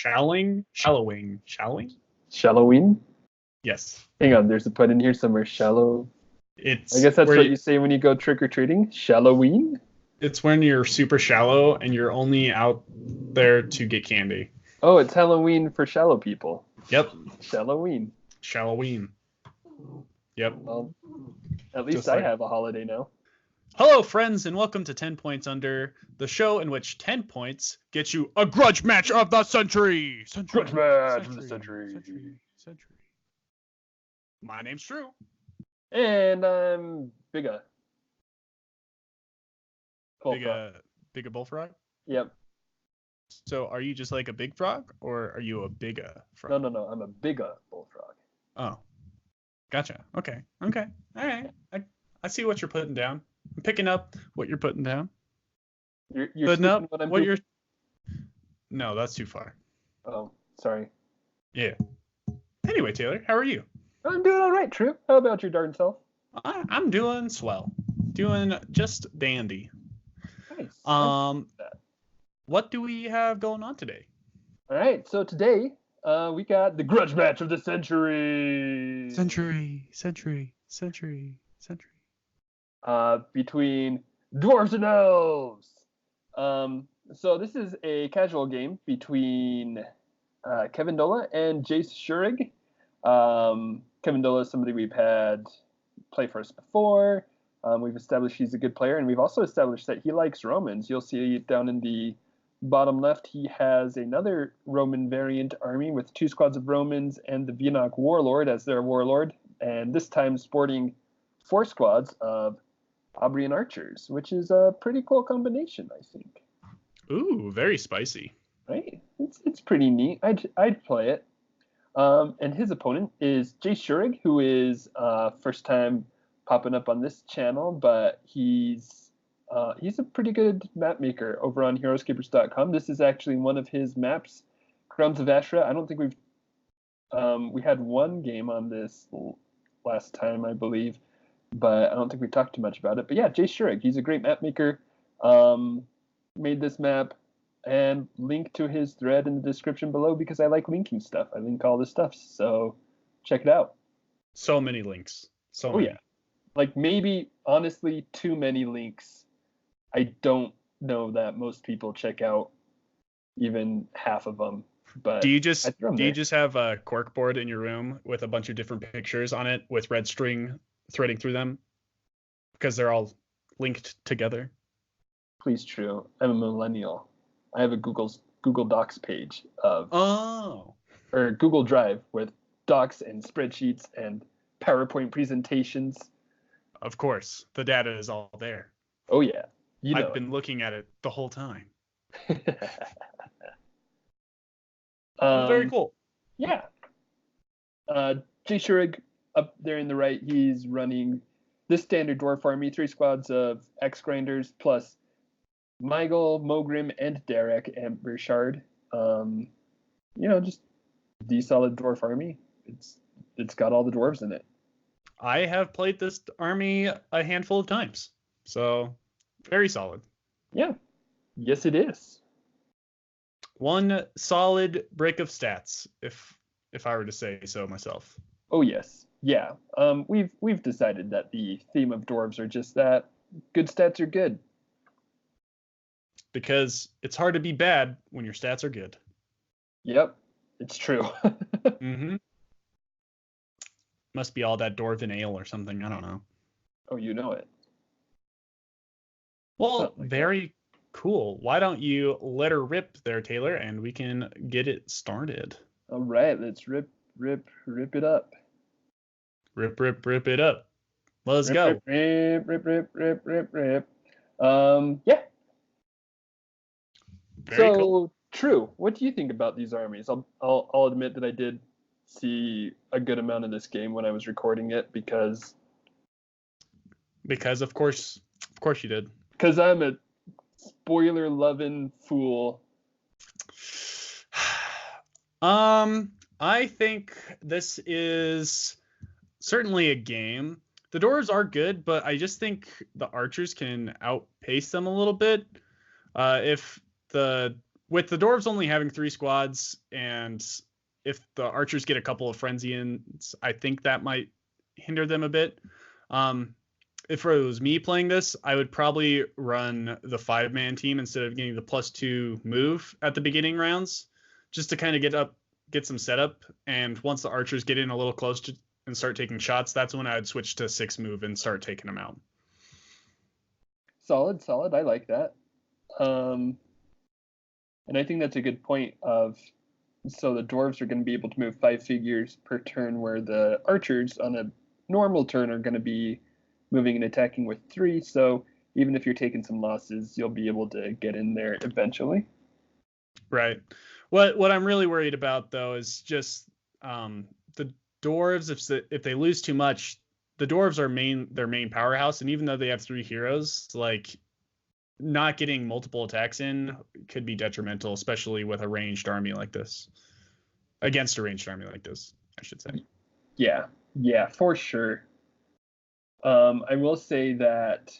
Shallowing. Shalloween? Yes. Hang on, there's a put in here somewhere. Shallow. It's I guess that's where what you say when you go trick-or-treating? Shalloween? It's when you're super shallow and you're only out there to get candy. Oh, it's Halloween for shallow people. Yep. Shalloween. Shalloween. Yep. Well, at least Just I like- have a holiday now. Hello, friends, and welcome to 10 Points Under, the show in which 10 points gets you a grudge match of the century. Grudge match of the century. My name's Drew. And I'm Bigga. Bigga bullfrog? Yep. So are you just like a big frog, or are you a bigga frog? No. I'm a Bigga bullfrog. Oh. Gotcha. Okay. All right. I see what you're putting down. I'm picking up what you're putting down. You're But no, what I'm what doing? you're... No, that's too far. Oh, sorry. Yeah. Anyway, Taylor, how are you? I'm doing all right, True. How about your darn self? I'm doing swell. Doing just dandy. Nice. What do we have going on today? All right, so today we got the grudge match of the century. Century. Between Dwarves and Elves. So this is a casual game between kevindola and JaesShurrig. Kevindola is somebody we've had play for us before. We've established he's a good player, and we've also established that he likes Romans. You'll see down in the bottom left, he has another Roman variant army with 2 squads of Romans and the Venoc Warlord as their warlord, and this time sporting 4 squads of Aubrian archers, which is a pretty cool combination, I think. Ooh, very spicy. Right? It's pretty neat. I'd play it. And his opponent is JaesShurrig, who is first time popping up on this channel, but he's a pretty good map maker over on Horoscapers.com. This is actually one of his maps, Crowns of Ashra. I don't think we had one game on this last time, I believe, but I don't think we talked too much about it. But yeah, JaesShurrig, he's a great map maker. Made this map, and link to his thread in the description below because I like linking stuff. I link all this stuff, so check it out. So many links. So many. Yeah. Like maybe, honestly, too many links. I don't know that most people check out even half of them. But do you just have a corkboard in your room with a bunch of different pictures on it with red string threading through them because they're all linked together? Please, True. I'm a millennial. I have a Google Docs page or Google Drive with docs and spreadsheets and PowerPoint presentations. Of course, the data is all there. Oh yeah, I've been looking at it the whole time. Very cool. Yeah. JaesShurrig up there in the right, he's running this standard dwarf army, 3 squads of X grinders plus Michael, Mogrim, and Derek and Burchard. Just the solid dwarf army. It's got all the dwarves in it. I have played this army a handful of times, so very solid. Yeah. Yes, it is. One solid break of stats, if I were to say so myself. Oh yes. Yeah. We've decided that the theme of dwarves are just that. Good stats are good. Because it's hard to be bad when your stats are good. Yep, it's true. Mm-hmm. Must be all that dwarven ale or something. I don't know. Oh, you know it. Well, very cool. Why don't you let her rip there, Taylor, and we can get it started. All right, let's rip it up. Rip it up. Let's go. Rip. Yeah. Very cool. True. What do you think about these armies? I'll admit that I did see a good amount of this game when I was recording it because of course you did. Because I'm a spoiler loving fool. I think this is certainly a game. The dwarves are good, but I just think the archers can outpace them a little bit. If the with the dwarves only having 3 squads, and if the archers get a couple of frenzy ins, I think that might hinder them a bit. If it was me playing this, I would probably run the 5-man team instead of getting the +2 move at the beginning rounds, just to kind of get some setup. And once the archers get in a little close and start taking shots, that's when I would switch to 6 move and start taking them out. Solid. I like that. And I think that's a good point so the dwarves are going to be able to move 5 figures per turn, where the archers on a normal turn are going to be moving and attacking with 3. So even if you're taking some losses, you'll be able to get in there eventually. Right. What I'm really worried about, though, is just the dwarves. If they lose too much, the dwarves are their main powerhouse, and even though they have 3 heroes, like, not getting multiple attacks in could be detrimental, especially with a ranged army like this. Against a ranged army like this, I should say. Yeah, for sure. I will say that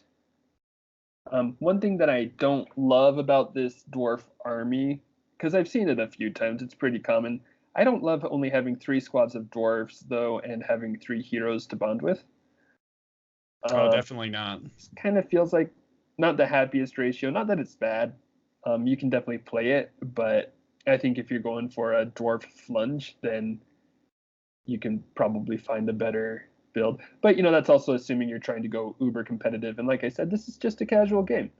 one thing that I don't love about this dwarf army, because I've seen it a few times, it's pretty common. I don't love only having 3 squads of dwarves, though, and having 3 heroes to bond with. Definitely not. It kind of feels like not the happiest ratio. Not that it's bad. You can definitely play it, but I think if you're going for a dwarf flunge, then you can probably find a better build. But, that's also assuming you're trying to go uber competitive. And like I said, this is just a casual game.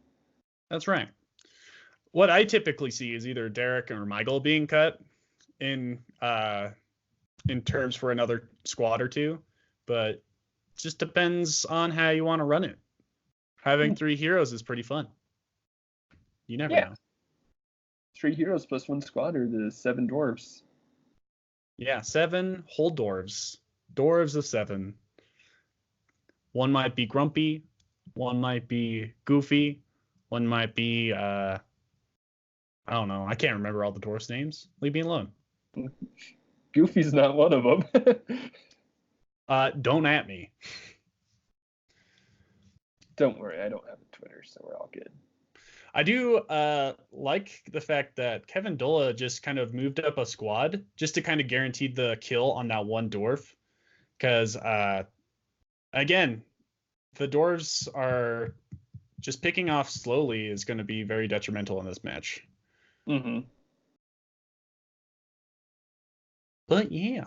That's right. What I typically see is either Derek or Michael being cut in terms for another squad or 2, but it just depends on how you want to run it. Having 3 heroes is pretty fun. You never know. 3 heroes plus 1 squad, or the 7 dwarves. Yeah, 7 whole dwarves. Dwarves of 7. One might be grumpy. One might be goofy. One might be, I don't know. I can't remember all the dwarves' names. Leave me alone. Goofy's not one of them. Don't at me. Don't worry, I don't have a Twitter, so we're all good. I do like the fact that kevindola just kind of moved up a squad just to kind of guarantee the kill on that one dwarf. Because, again, the dwarves are just picking off slowly is going to be very detrimental in this match. Mm-hmm. But yeah.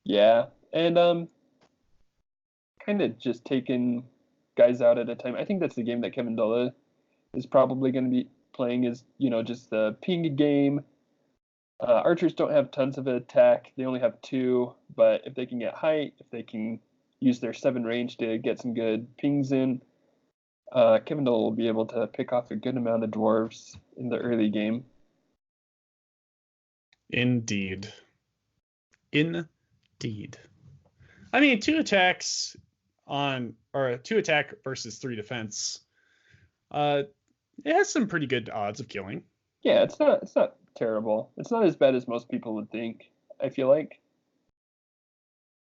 Yeah, and kind of just taking guys out at a time. I think that's the game that kevindola is probably going to be playing, is, just the ping game. Archers don't have tons of attack. They only have 2, but if they can get height, if they can use their 7 range to get some good pings in, kevindola will be able to pick off a good amount of dwarves in the early game. Indeed. I mean, 2 attacks 2 attack versus 3 defense. It has some pretty good odds of killing. Yeah, it's not terrible. It's not as bad as most people would think, I feel like.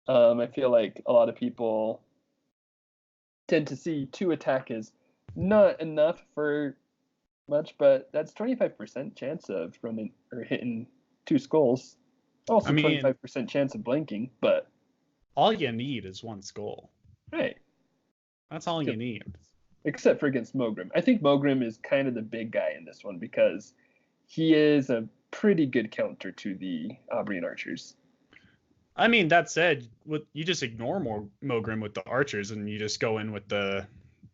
I feel like a lot of people tend to see 2 attack as not enough for much, but that's 25% chance of running or hitting 2 skulls. Also, 25% chance of blanking, but all you need is 1 skull. Right. That's all you need. Except for against Mogrim. I think Mogrim is kind of the big guy in this one because he is a pretty good counter to the Aubrian archers. I mean, that said, you just ignore Mogrim with the archers and you just go in with the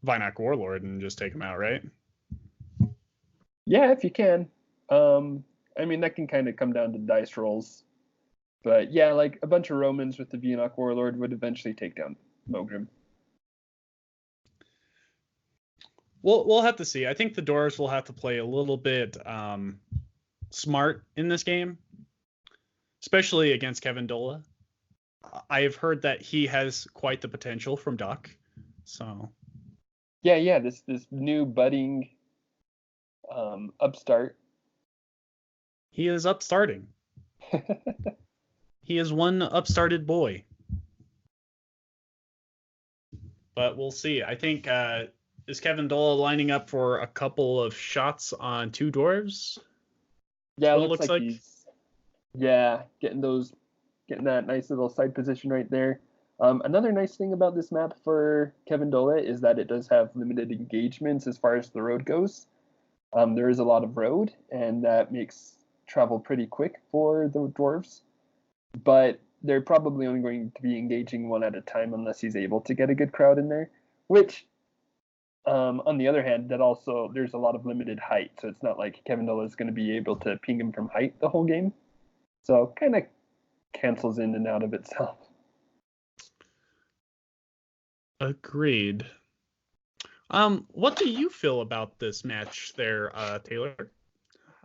Venoc Warlord and just take him out, right? Yeah, if you can. I mean, that can kind of come down to dice rolls. But yeah, like a bunch of Romans with the Venoc Warlord would eventually take down Mogrim. We'll have to see. I think the Dwarves will have to play a little bit smart in this game, especially against kevindola. I have heard that he has quite the potential from Duck. So yeah, this new budding upstart. He is upstarting. He is one upstarted boy. But we'll see. I think is kevindola lining up for a couple of shots on 2 dwarves? Yeah, it what it looks looks like like. he's getting that nice little side position right there. Another nice thing about this map for kevindola is that it does have limited engagements as far as the road goes. There is a lot of road, and that makes travel pretty quick for the dwarves. But they're probably only going to be engaging one at a time unless he's able to get a good crowd in there. Which, on the other hand, that also there's a lot of limited height, so it's not like kevindola is going to be able to ping him from height the whole game. So kind of cancels in and out of itself. Agreed. What do you feel about this match there, Taylor?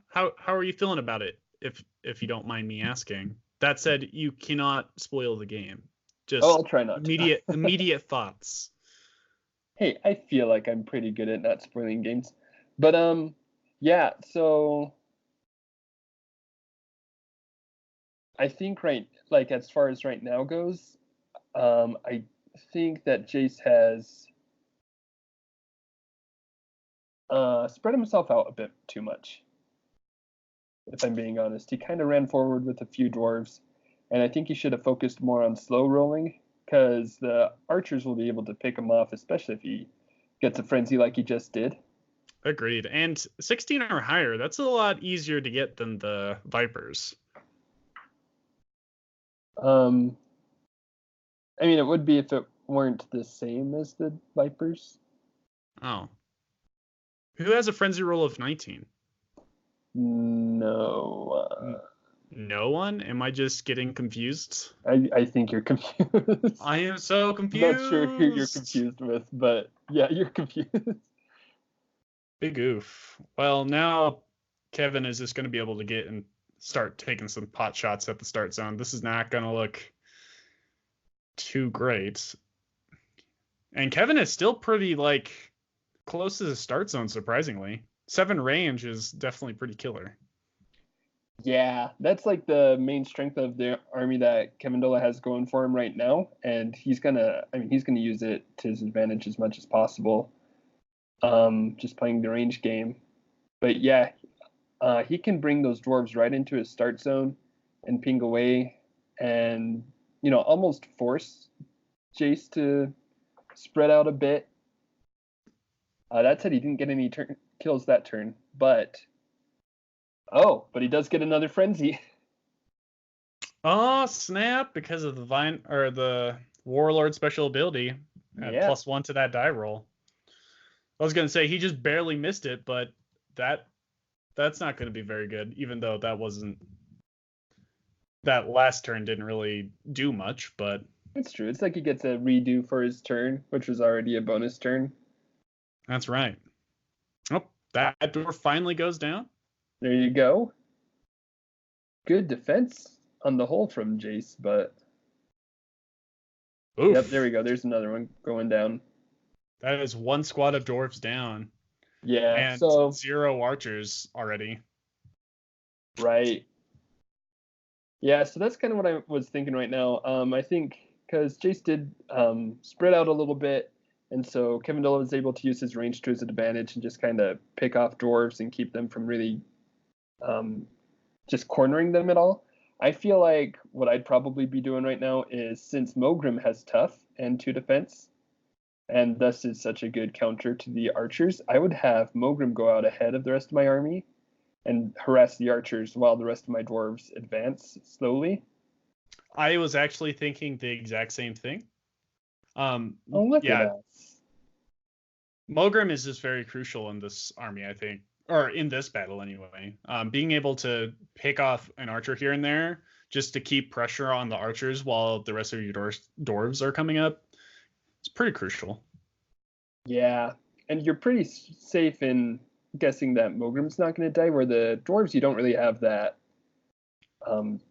How are you feeling about it? If you don't mind me asking. That said, you cannot spoil the game. Oh, Just I'll try not to. immediate thoughts. Hey, I feel like I'm pretty good at not spoiling games. But yeah, so I think like as far as right now goes, I think that Jace has spread himself out a bit too much. If I'm being honest, he kind of ran forward with a few dwarves, and I think he should have focused more on slow rolling because the archers will be able to pick him off, especially if he gets a frenzy like he just did. Agreed. And 16 or higher, that's a lot easier to get than the Vipers. I mean, it would be if it weren't the same as the Vipers. Oh. Who has a frenzy roll of 19? No. No one? Am I just getting confused? I think you're confused. I am so I'm confused. not sure who you're confused with, but yeah, you're confused. Big oof. Well, now Kevin is just going to be able to get and start taking some pot shots at the start zone. This is not going to look too great. And Kevin is still pretty, like, close to the start zone, surprisingly. 7 range is definitely pretty killer. Yeah, that's like the main strength of the army that kevindola has going for him right now, and he's gonna use it to his advantage as much as possible. Just playing the range game. But yeah, he can bring those dwarves right into his start zone and ping away and, almost force Jace to spread out a bit. That said, he didn't get any kills that turn, but he does get another frenzy. Oh, snap, because of the Warlord special ability at +1 to that die roll. I was going to say he just barely missed it, but that's not going to be very good, even though that last turn didn't really do much, but it's true. It's like he gets a redo for his turn, which was already a bonus turn. That's right. Oh, that door finally goes down. There you go. Good defense on the whole from Jace, but Oof. Yep, there we go. There's another one going down. That is one squad of dwarves down. Yeah, and so 0 archers already. Right. Yeah, so that's kind of what I was thinking right now. I think because Jace did spread out a little bit, and so kevindola was able to use his range to his advantage and just kind of pick off dwarves and keep them from really just cornering them at all. I feel like what I'd probably be doing right now is, since Mogrim has tough and 2 defense, and thus is such a good counter to the archers, I would have Mogrim go out ahead of the rest of my army and harass the archers while the rest of my dwarves advance slowly. I was actually thinking the exact same thing. Look at us. Mogrim is just very crucial in this army, I think, or in this battle anyway. Being able to pick off an archer here and there just to keep pressure on the archers while the rest of your dwarves are coming up, it's pretty crucial. Yeah, and you're pretty safe in guessing that Mogrim's not going to die, where the dwarves, you don't really have that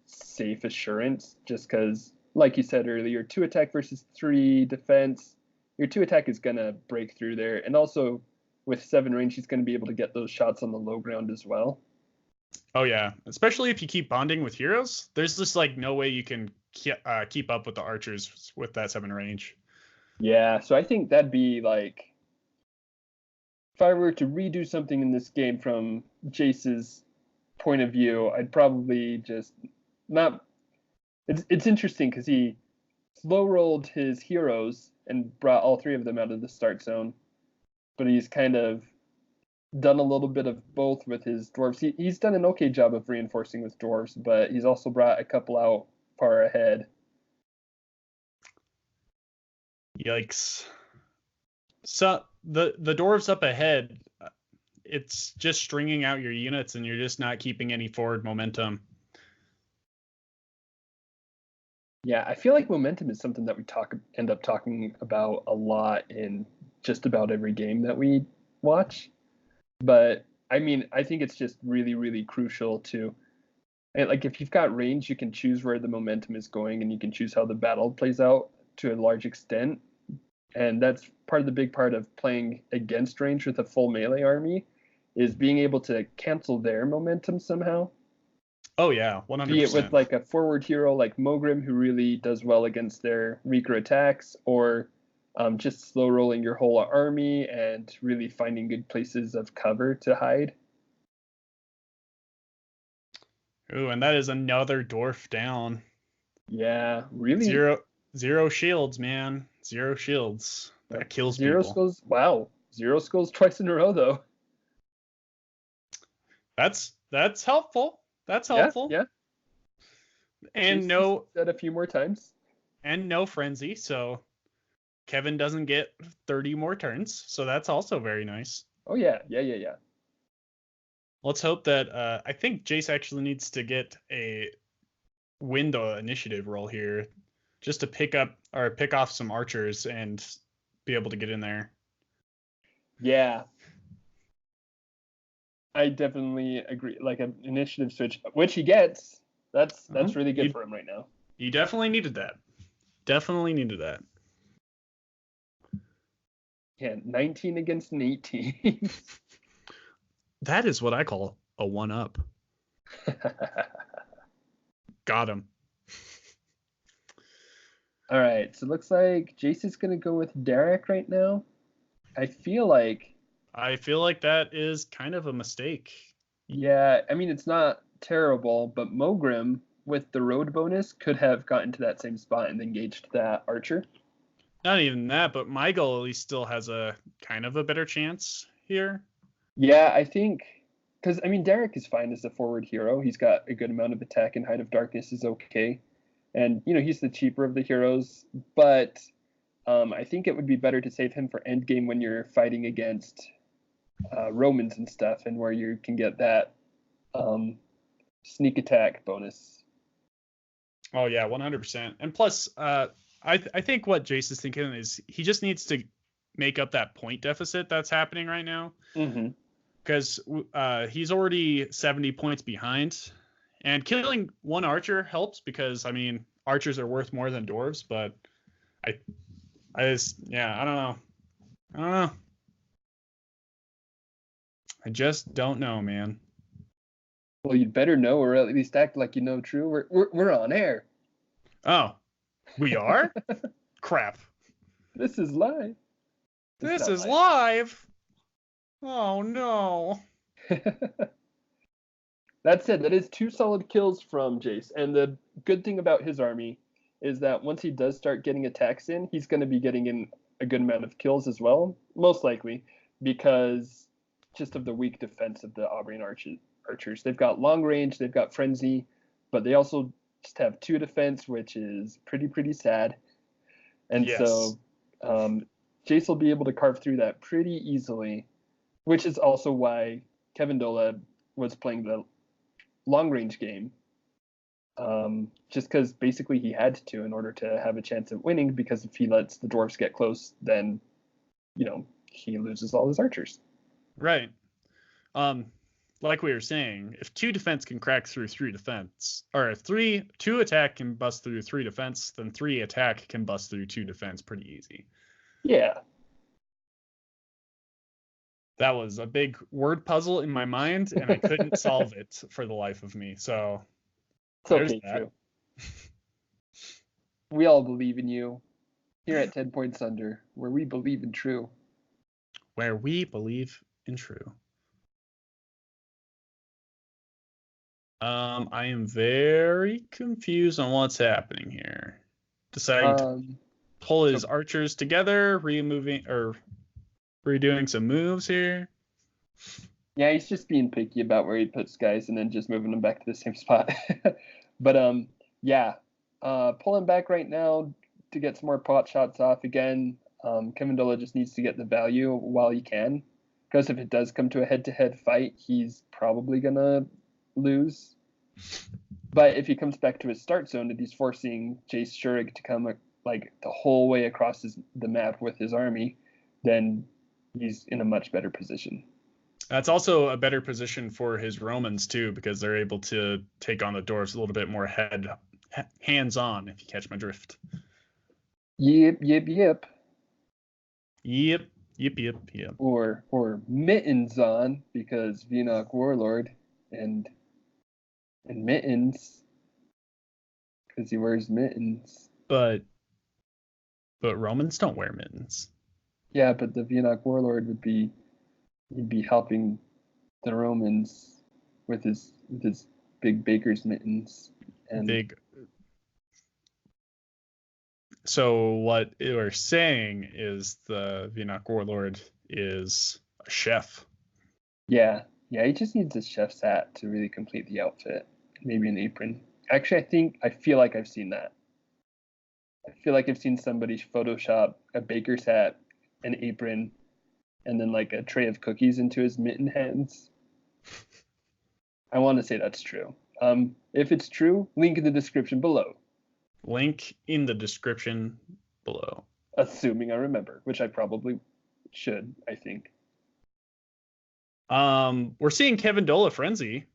safe assurance, just because, like you said earlier, 2 attack versus 3 defense, your 2 attack is going to break through there, and also with 7 range, he's going to be able to get those shots on the low ground as well. Oh yeah, especially if you keep bonding with heroes. There's just like no way you can keep up with the archers with that 7 range. Yeah, so I think that'd be like, if I were to redo something in this game from Jace's point of view, I'd probably just not. It's interesting because he slow rolled his heroes and brought all three of them out of the start zone, but he's kind of done a little bit of both with his dwarves. He's done an okay job of reinforcing with dwarves, but he's also brought a couple out far ahead. Yikes. So the dwarves up ahead, it's just stringing out your units and you're just not keeping any forward momentum. Yeah, I feel like momentum is something that we end up talking about a lot in just about every game that we watch. But I mean, I think it's just really, really crucial to, and like if you've got range, you can choose where the momentum is going and you can choose how the battle plays out to a large extent. And that's part of the big part of playing against range with a full melee army is being able to cancel their momentum somehow. Oh yeah, 100%. Be it with like a forward hero like Mogrim who really does well against their weaker attacks, or just slow rolling your whole army and really finding good places of cover to hide. Ooh, and that is another dwarf down. Yeah, really. Zero shields, man. Zero shields. That kills zero people. Skulls. Wow, zero skulls twice in a row though. That's helpful. That's helpful. Yeah. And no said a few more times. And no frenzy, so Kevin doesn't get 30 more turns, so that's also very nice. Oh yeah. Let's hope that I think Jace actually needs to get a win the initiative roll here, just to pick off some archers and be able to get in there. Yeah, I definitely agree. Like an initiative switch, which he gets. That's really good for him right now. You definitely needed that. Definitely needed that. Yeah, 19 against an 18. That is what I call a 1-up. Got him. All right, so it looks like Jace is going to go with Derek right now. I feel like that is kind of a mistake. Yeah, I mean, it's not terrible, but Mogrim, with the road bonus, could have gotten to that same spot and engaged that archer. Not even that, but Michael at least still has a kind of a better chance here. Yeah, I think, because, I mean, Derek is fine as a forward hero. He's got a good amount of attack, and Height of Darkness is okay. And, he's the cheaper of the heroes, but I think it would be better to save him for endgame when you're fighting against Romans and stuff, and where you can get that sneak attack bonus. Oh yeah, 100%. And plus, I think what Jace is thinking is he just needs to make up that point deficit that's happening right now. Because he's already 70 points behind, and killing one archer helps because I mean archers are worth more than dwarves. But I don't know. I just don't know, man. Well, you'd better know, or at least act like you know true. We're on air. Oh, we are? Crap. This is live. This is live. Oh no. That said, that is 2 solid kills from Jace, and the good thing about his army is that once he does start getting attacks in, he's going to be getting in a good amount of kills as well, most likely, because just of the weak defense of the Aubrian archers. They've got long range, they've got frenzy, but they also just have 2 defense, which is pretty sad. And yes. So Jace will be able to carve through that pretty easily, which is also why kevindola was playing the long range game, just because basically he had to in order to have a chance at winning, because if he lets the dwarves get close, then he loses all his archers. Right. Like we were saying, if 2 defense can crack through 3 defense, or if 2 attack can bust through 3 defense, then 3 attack can bust through 2 defense pretty easy. Yeah. That was a big word puzzle in my mind, and I couldn't solve it for the life of me. So it's okay, True. We all believe in you here at 10 Points Under, where we believe in true. Where we believe in true. I am very confused on what's happening here. Deciding to Um, pull so his archers together, removing or redoing some moves here. yeah, he's just being picky about where he puts guys and then just moving them back to the same spot. But yeah, pulling back right now to get some more pot shots off again. Kevindola just needs to get the value while he can, because if it does come to a head-to-head fight, he's probably gonna lose. But if he comes back to his start zone and he's forcing JaesShurrig to come like the whole way across the map with his army, then he's in a much better position. That's also a better position for his Romans too, because they're able to take on the dwarves a little bit more hands on, if you catch my drift. Yep, yep, yep. Yep, yep. Or mittens on, because Venoc Warlord and mittens, because he wears mittens. But Romans don't wear mittens. Yeah, but the Venoc Warlord he'd be helping the Romans with his big baker's mittens and Big. So what we're saying is the Venoc Warlord is a chef. yeah, he just needs a chef's hat to really complete the outfit. Maybe an apron. Actually, I feel like I've seen that. I feel like I've seen somebody Photoshop a baker's hat, an apron, and then like a tray of cookies into his mitten hands. I want to say that's true. If it's true, link in the description below. Link in the description below. Assuming I remember, which I probably should, I think. We're seeing kevindola frenzy.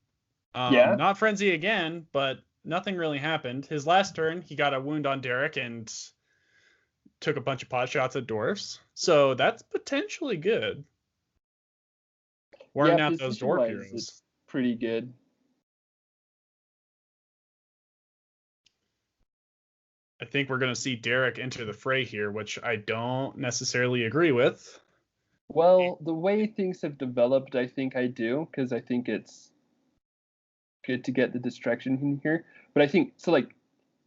Yeah. Not frenzy again, but nothing really happened. His last turn, he got a wound on Derek and took a bunch of pot shots at dwarfs. So that's potentially good. Wearing out those dwarf heroes. It's pretty good. I think we're going to see Derek enter the fray here, which I don't necessarily agree with. Well, the way things have developed, I think I do, because I think it's good to get the distraction in here. But I think so. Like,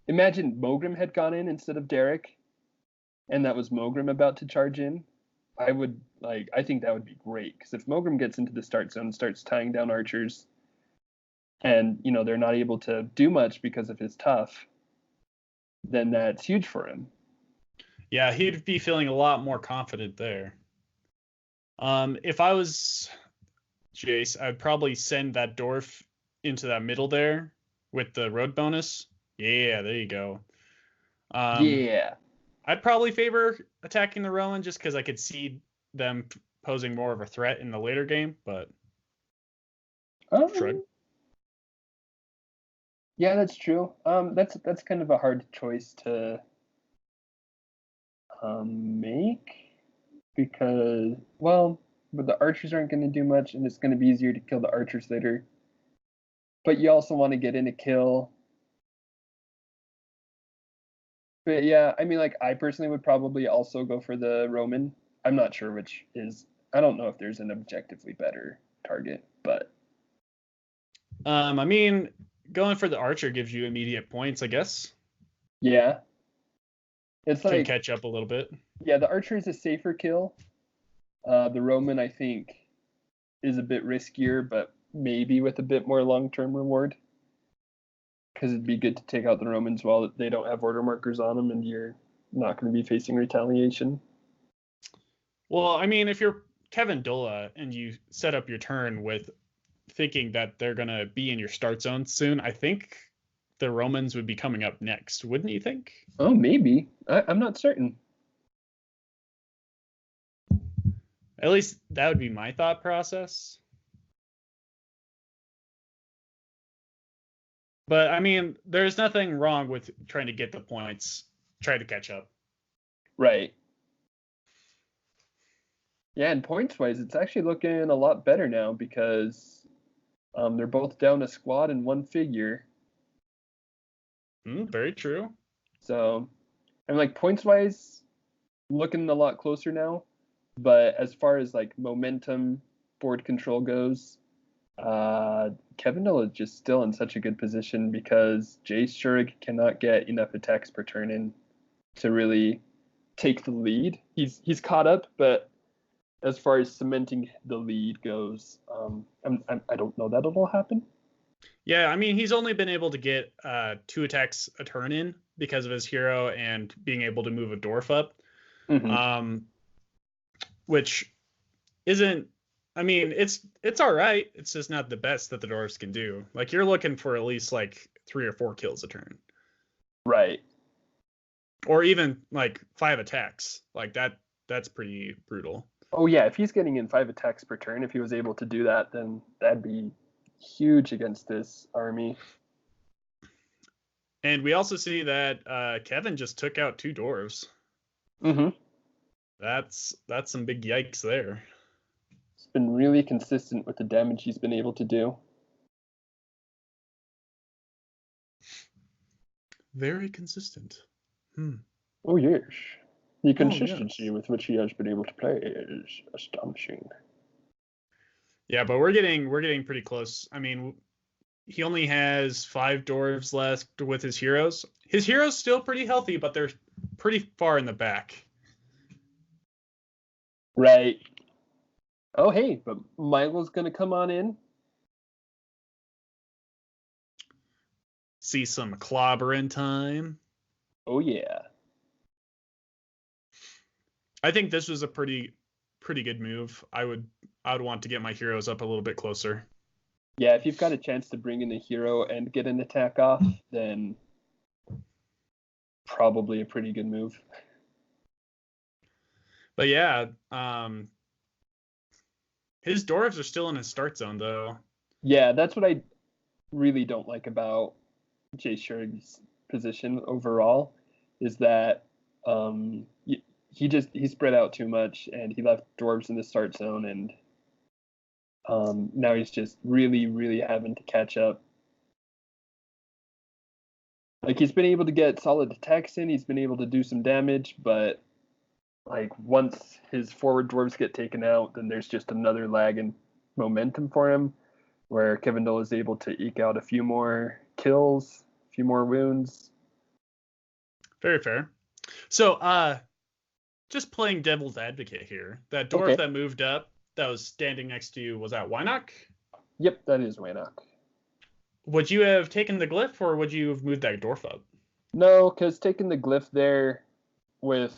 imagine Mogrim had gone in instead of Derek, and that was Mogrim about to charge in. I think that would be great, because if Mogrim gets into the start zone and starts tying down archers, and they're not able to do much because of his tough, then that's huge for him. Yeah, he'd be feeling a lot more confident there. If I was Jace, I'd probably send that dwarf into that middle there with the road bonus. Yeah, there you go. Yeah. I'd probably favor attacking the Roman just because I could see them posing more of a threat in the later game, but shrug. Yeah, that's true. That's kind of a hard choice to make, because, well, but the archers aren't going to do much, and it's going to be easier to kill the archers later. But you also want to get in a kill. But yeah, I mean, like, I personally would probably also go for the Roman. I'm not sure which is. I don't know if there's an objectively better target, but I mean, going for the archer gives you immediate points, I guess. yeah, it's Can like catch up a little bit. Yeah, the archer is a safer kill. The Roman, I think, is a bit riskier, but maybe with a bit more long-term reward. Because it'd be good to take out the Romans while they don't have order markers on them, and you're not going to be facing retaliation. Well, I mean, if you're kevindola and you set up your turn with thinking that they're going to be in your start zone soon, I think the Romans would be coming up next, wouldn't you think? Oh, maybe. I'm not certain. At least that would be my thought process. But I mean, there's nothing wrong with trying to get the points, try to catch up. Right. Yeah, and points-wise, it's actually looking a lot better now, because they're both down a squad and one figure. Very true. So, I'm like, points-wise, looking a lot closer now. But as far as like momentum, board control goes, Kevindola is just still in such a good position because JaesShurrig cannot get enough attacks per turn in to really take the lead. He's caught up, but as far as cementing the lead goes, I don't know that it'll happen. Yeah, I mean, he's only been able to get 2 attacks a turn in because of his hero and being able to move a dwarf up, which isn't. I mean, it's all right. It's just not the best that the dwarves can do. Like, you're looking for at least like 3 or 4 kills a turn, right? Or even like 5 attacks. Like that. That's pretty brutal. Oh yeah, if he's getting in 5 attacks per turn, if he was able to do that, then that'd be huge against this army. And we also see that Kevin just took out 2 dwarves. That's some big yikes there. He's been really consistent with the damage he's been able to do. Very consistent. Oh yes. The consistency with which he has been able to play is astonishing. Yeah, but we're getting pretty close. I mean, he only has 5 dwarves left with his heroes. His heroes still pretty healthy, but they're pretty far in the back. Right. Oh hey, but Milo's gonna come on in. See some clobbering time. Oh yeah. I think this was a pretty good move. I would want to get my heroes up a little bit closer. Yeah, if you've got a chance to bring in a hero and get an attack off, then probably a pretty good move. But yeah, his dwarves are still in his start zone though. Yeah, that's what I really don't like about JaesShurrig's position overall, is that he spread out too much and he left dwarves in the start zone, and now he's just really having to catch up. Like, he's been able to get solid attacks in, he's been able to do some damage, but like once his forward dwarves get taken out, then there's just another lag in momentum for him, where kevindola is able to eke out a few more kills, a few more wounds. Very fair. So, just playing devil's advocate here. That dwarf that moved up, that was standing next to you, was that Venoc? Yep, that is Venoc. Would you have taken the glyph, or would you have moved that dwarf up? No, because taking the glyph there with,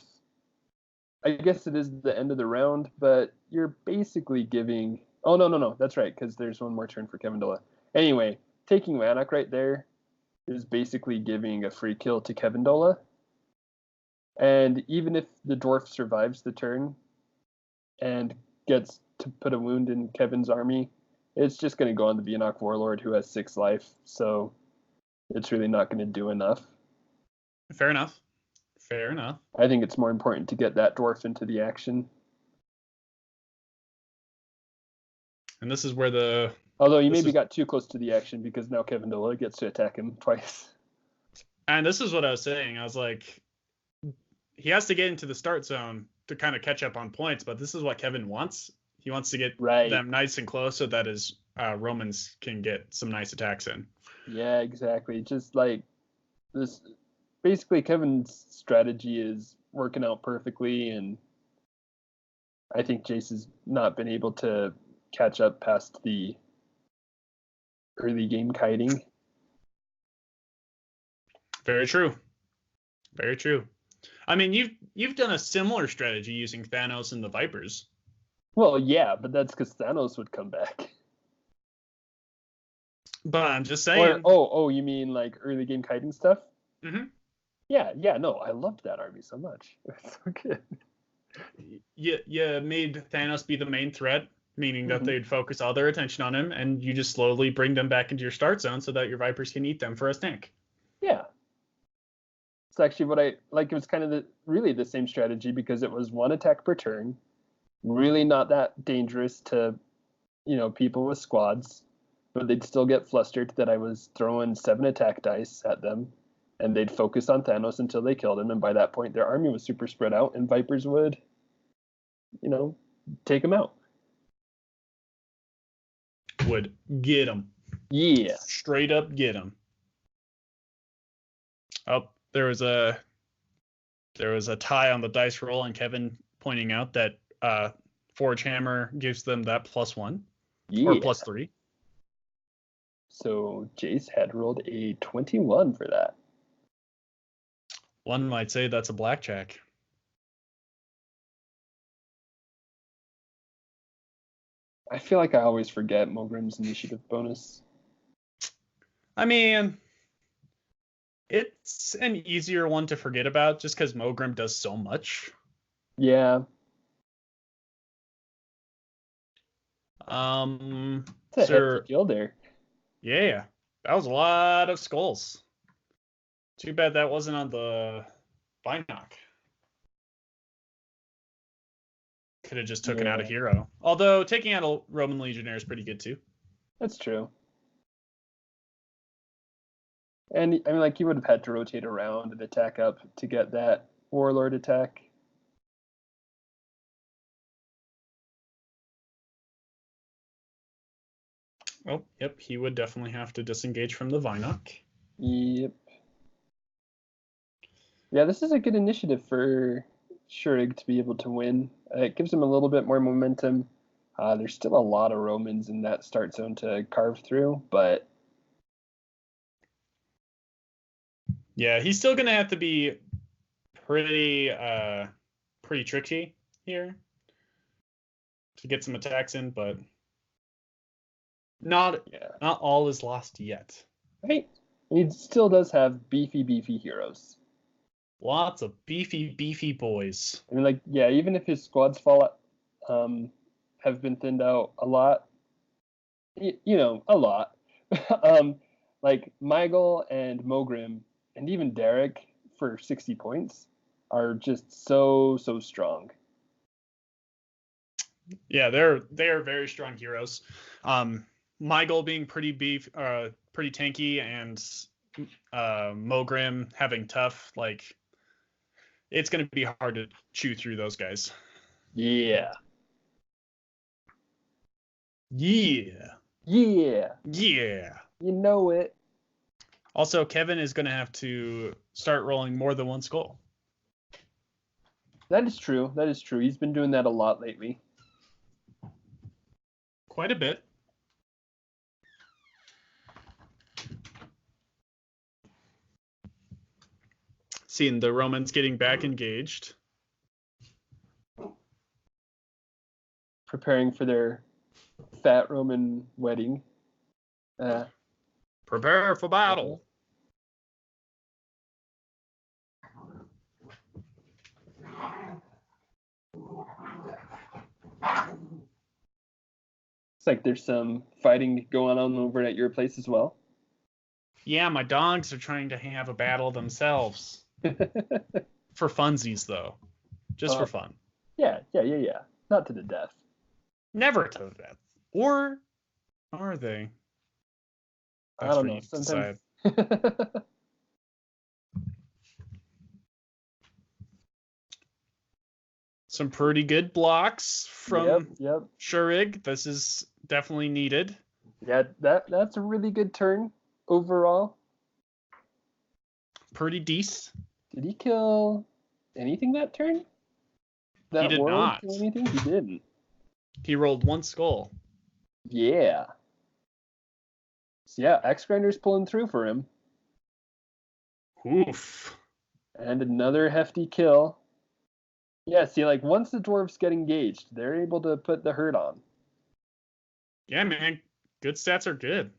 I guess it is the end of the round, but you're basically giving... Oh, no, that's right, because there's one more turn for kevindola. Anyway, taking Venoc right there is basically giving a free kill to kevindola. And even if the dwarf survives the turn and gets to put a wound in Kevin's army, it's just going to go on the Venoc Warlord, who has 6 life, so it's really not going to do enough. Fair enough. I think it's more important to get that dwarf into the action. And this is where the... Although you maybe got too close to the action, because now kevindola gets to attack him twice. And this is what I was saying. I was like, he has to get into the start zone to kind of catch up on points, but this is what Kevin wants. He wants to get them nice and close so that his Romans can get some nice attacks in. Yeah, exactly. Just like this, basically Kevin's strategy is working out perfectly, and I think Jace has not been able to catch up past the early game kiting. Very true. I mean, you've done a similar strategy using Thanos and the Vipers. Well, yeah, but that's because Thanos would come back. But I'm just saying. Oh, you mean like early game kiting stuff? Mm-hmm. Yeah, no, I loved that army so much. It's so good. You made Thanos be the main threat, meaning that they'd focus all their attention on him, and you just slowly bring them back into your start zone so that your Vipers can eat them for a snack. Yeah. It's actually what I like. It was kind of really the same strategy, because it was 1 attack per turn, really not that dangerous to, people with squads, but they'd still get flustered that I was throwing 7 attack dice at them, and they'd focus on Thanos until they killed him, and by that point their army was super spread out, and Vipers would, take them out. would get him. Yeah. Straight up get him. Oh, there was a tie on the dice roll, and Kevin pointing out that Forge Hammer gives them that +1 or +3. So Jace had rolled a 21 for that. One might say that's a blackjack. I feel like I always forget Mogrim's initiative bonus. I mean, it's an easier one to forget about just because Mogrim does so much. Yeah. It's a hefty kill there. Yeah, that was a lot of skulls. Too bad that wasn't on the Venoc. Could have just taken out a hero. Although taking out a Roman Legionnaire is pretty good too. That's true. And I mean, like, you would have had to rotate around and attack up to get that Warlord attack. Oh, yep, he would definitely have to disengage from the Venoc. Yep. Yeah, this is a good initiative for Shurrig to be able to win. It gives him a little bit more momentum. There's still a lot of Romans in that start zone to carve through, but yeah, he's still gonna have to be pretty tricky here to get some attacks in, but not all is lost yet. Right. He still does have beefy heroes. Lots of beefy boys. I mean, like, yeah, even if his squads have been thinned out a lot, a lot. Like Mygel and Mogrim and even Derek for 60 points are just so strong. Yeah, they're very strong heroes. Mygel being pretty tanky, and Mogrim having tough, like, it's going to be hard to chew through those guys. Yeah. Yeah. Yeah. Yeah. You know it. Also, Kevin is going to have to start rolling more than one skull. That is true. He's been doing that a lot lately. Quite a bit. Seeing the Romans getting back engaged. Preparing for their fat Roman wedding. Prepare for battle. It's like there's some fighting going on over at your place as well. Yeah, my dogs are trying to have a battle themselves. For funsies, though. Just for fun. Yeah. Not to the death. Never to the death. Or are they? That's I don't know. Sometimes. Some pretty good blocks from yep. Shurrig. This is definitely needed. Yeah, that's a really good turn overall. Pretty decent. Did he kill anything that turn? He did not. Kill anything? He didn't. He rolled one skull. Yeah. So yeah, X Grinder's pulling through for him. Oof. And another hefty kill. Yeah, see, like, once the Dwarves get engaged, they're able to put the hurt on. Yeah, man. Good stats are good.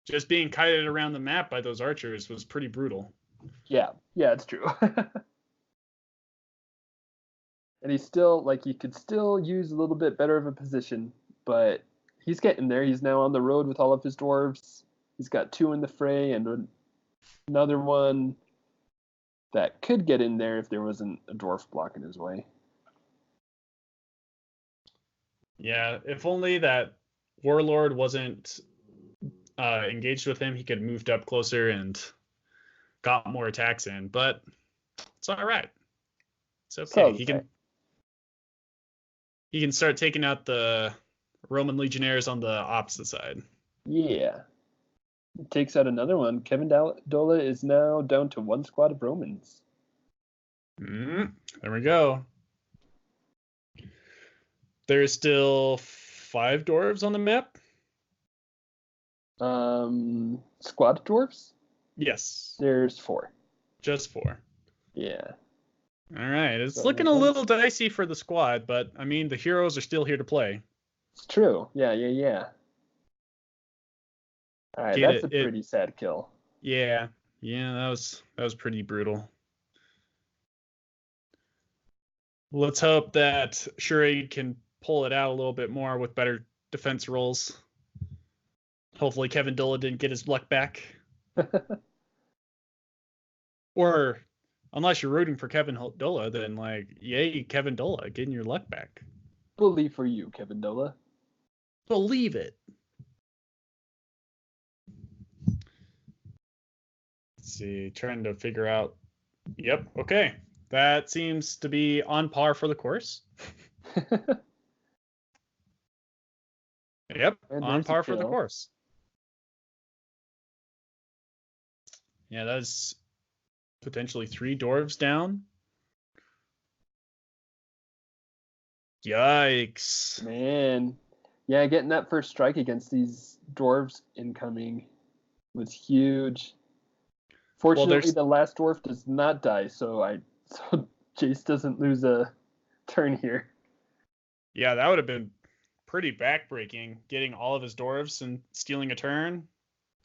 Just being kited around the map by those archers was pretty brutal. Yeah, it's true. And he's still, like, he could still use a little bit better of a position, but he's getting there. He's now on the road with all of his Dwarves. He's got 2 in the fray and another one that could get in there if there wasn't a dwarf blocking his way. Yeah, if only that Warlord wasn't engaged with him, he could have moved up closer and got more attacks in. But it's all right. It's okay. He can start taking out the Roman Legionnaires on the opposite side. Yeah. Takes out another one. Kevindola is now down to 1 squad of Romans. There we go. There's still 5 dwarves on the map. Squad dwarves? Yes. There's 4. Just 4. Yeah. All right. It's So looking a little dicey for the squad, but I mean, the heroes are still here to play. It's true. Yeah. All right, that's a pretty sad kill. Yeah, that was pretty brutal. Let's hope that Shurrig can pull it out a little bit more with better defense rolls. Hopefully kevindola didn't get his luck back. Or unless you're rooting for kevindola, then like, yay, kevindola, getting your luck back. Bully for you, kevindola. Believe it. Let's see, trying to figure out. Yep, okay. That seems to be on par for the course. Yep, on par for the course. Yeah, that's potentially 3 dwarves down. Yikes. Man. Yeah, getting that first strike against these dwarves incoming was huge. Fortunately, the last dwarf does not die, so Jace doesn't lose a turn here. Yeah, that would have been pretty backbreaking, getting all of his dwarves and stealing a turn.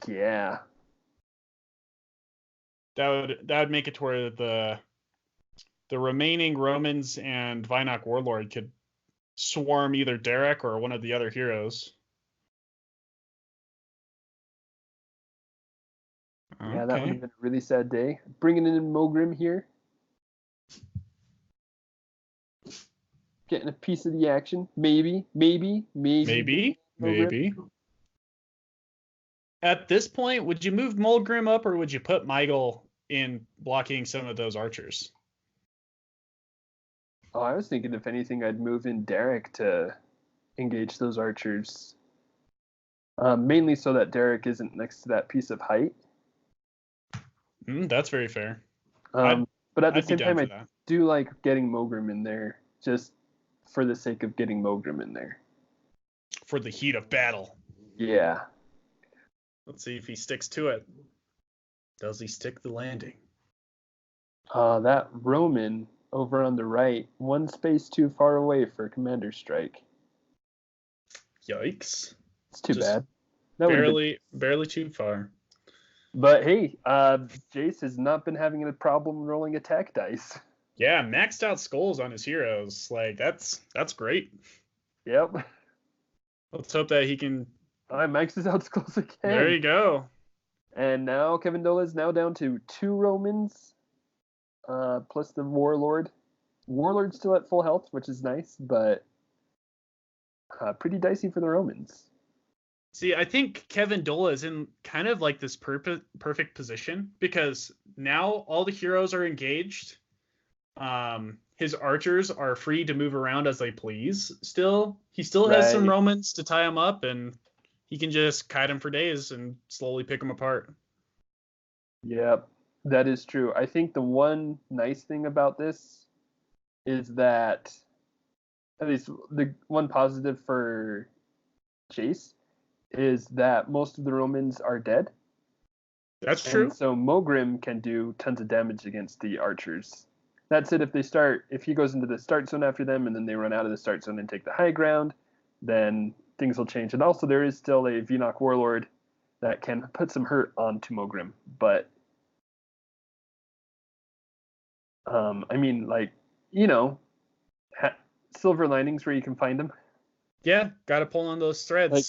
Yeah. That would make it to where the remaining Romans and Venoc Warlord could swarm either Derek or one of the other heroes. Yeah, that would have been a really sad day. Bringing in Mogrim here. Getting a piece of the action. Maybe. At this point, would you move Mulgrim up or would you put Michael in blocking some of those archers? Oh, I was thinking if anything, I'd move in Derek to engage those archers. Mainly so that Derek isn't next to that piece of height. That's very fair. But at the same time, I do like getting Mogrim in there, just for the sake of getting Mogrim in there. For the heat of battle. Yeah. Let's see if he sticks to it. Does he stick the landing? That Roman over on the right, 1 space too far away for a commander strike. Yikes. It's too bad. Barely too far. But hey, Jace has not been having a problem rolling attack dice. Yeah, maxed out skulls on his heroes. Like, that's great. Yep. Let's hope that he can... I maxes out skulls again. There you go. And now kevindola is now down to 2 Romans, plus the Warlord. Warlord's still at full health, which is nice, but pretty dicey for the Romans. See, I think kevindola is in kind of like this perfect position because now all the heroes are engaged. His archers are free to move around as they please still. He still has some Romans to tie him up, and he can just kite them for days and slowly pick them apart. Yep, that is true. I think the one nice thing about this is that, at least the one positive for Jace, is that most of the Romans are dead. That's true. And so Mogrim can do tons of damage against the archers. That's it. If he goes into the start zone after them and then they run out of the start zone and take the high ground, then things will change. And also there is still a Venoc Warlord that can put some hurt onto Mogrim. But, I mean, like, you know, silver linings where you can find them. Yeah, gotta pull on those threads. Like,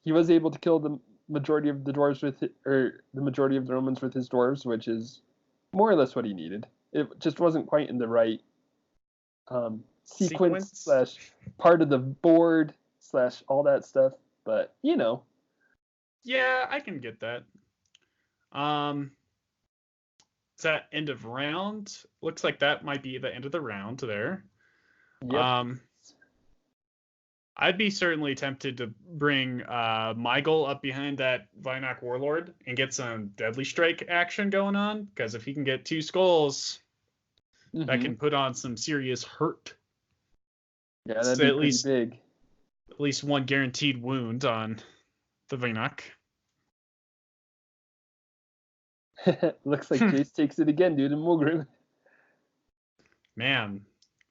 he was able to kill the majority of the dwarves the majority of the Romans with his dwarves, which is more or less what he needed. It just wasn't quite in the right sequence / part of the board / all that stuff, but you know. Yeah, I can get that. Is that end of round? Looks like that might be the end of the round there. Yep. I'd be certainly tempted to bring Mygol up behind that Venoc Warlord and get some Deadly Strike action going on, because if he can get 2 skulls, that Mm-hmm. can put on some serious hurt. Yeah, that'd So be pretty big. at least 1 guaranteed wound on the Venoc. Looks like Jace takes it again, dude, and Mulgrim. Man,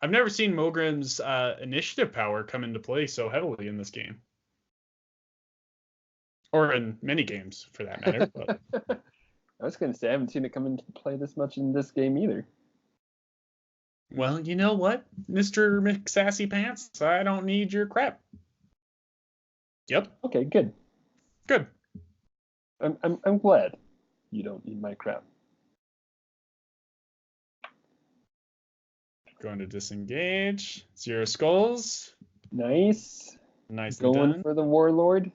I've never seen Mogrim's initiative power come into play so heavily in this game. Or in many games, for that matter. But I was gonna say I haven't seen it come into play this much in this game either. well, you know what, Mr. McSassy Pants? I don't need your crap. Yep. Okay, good. Good. I'm glad you don't need my crap. Going to disengage. 0 skulls. Nice. Nicely Going done. for the Warlord.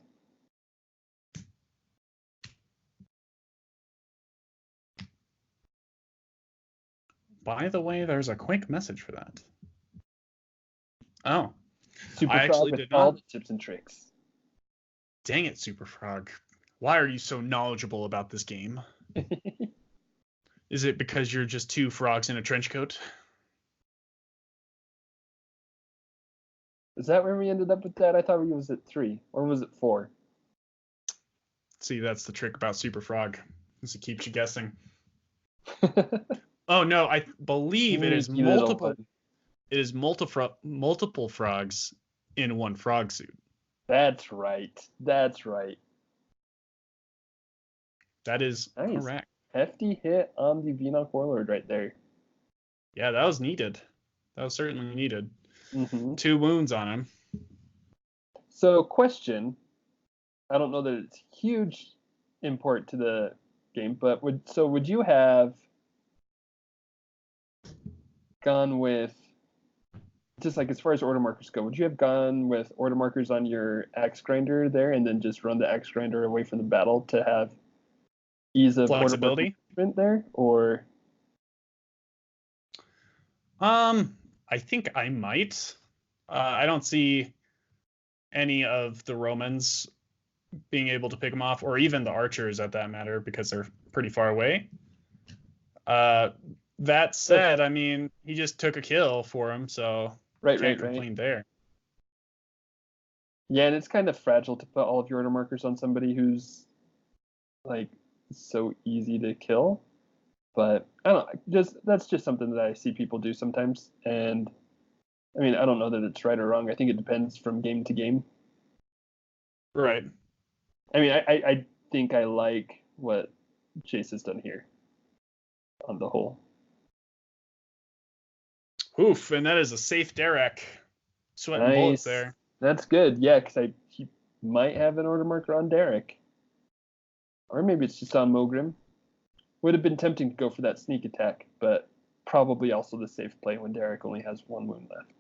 By the way, there's a quick message for that. Oh, Super I Frog actually with did all not. the tips and tricks. Dang it, Super Frog. Why are you so knowledgeable about this game? Is it because you're just 2 frogs in a trench coat? Is that where we ended up with that? I thought we was at 3, or was it 4? See, that's the trick about Super Frog, is it keeps you guessing. Oh no, I believe it is Sneaky little multiple. one. It is multiple frogs in 1 frog suit. That's right. That's right. That is Nice. correct. Hefty hit on the Venoc Warlord right there. Yeah, that was needed. That was certainly needed. Mm-hmm. 2 wounds on him. So, question. I don't know that it's huge import to the game, but would you have gone with, just like as far as order markers go, would you have gone with order markers on your axe grinder there and then just run the axe grinder away from the battle to have ease of Flexibility. order marker there, or? I think I might. I don't see any of the Romans being able to pick him off, or even the archers at that matter, because they're pretty far away. That said, I mean, he just took a kill for him, so can't complain there. Yeah, and it's kind of fragile to put all of your order markers on somebody who's like so easy to kill. But I don't know, that's just something that I see people do sometimes. And I mean, I don't know that it's right or wrong. I think it depends from game to game. Right. I mean, I think I like what Jace has done here on the whole. Oof, and that is a safe Derek. Sweating bullets there. That's good. Yeah, because he might have an order marker on Derek. Or maybe it's just on Mogrim. Would have been tempting to go for that sneak attack, but probably also the safe play when Derek only has 1 wound left.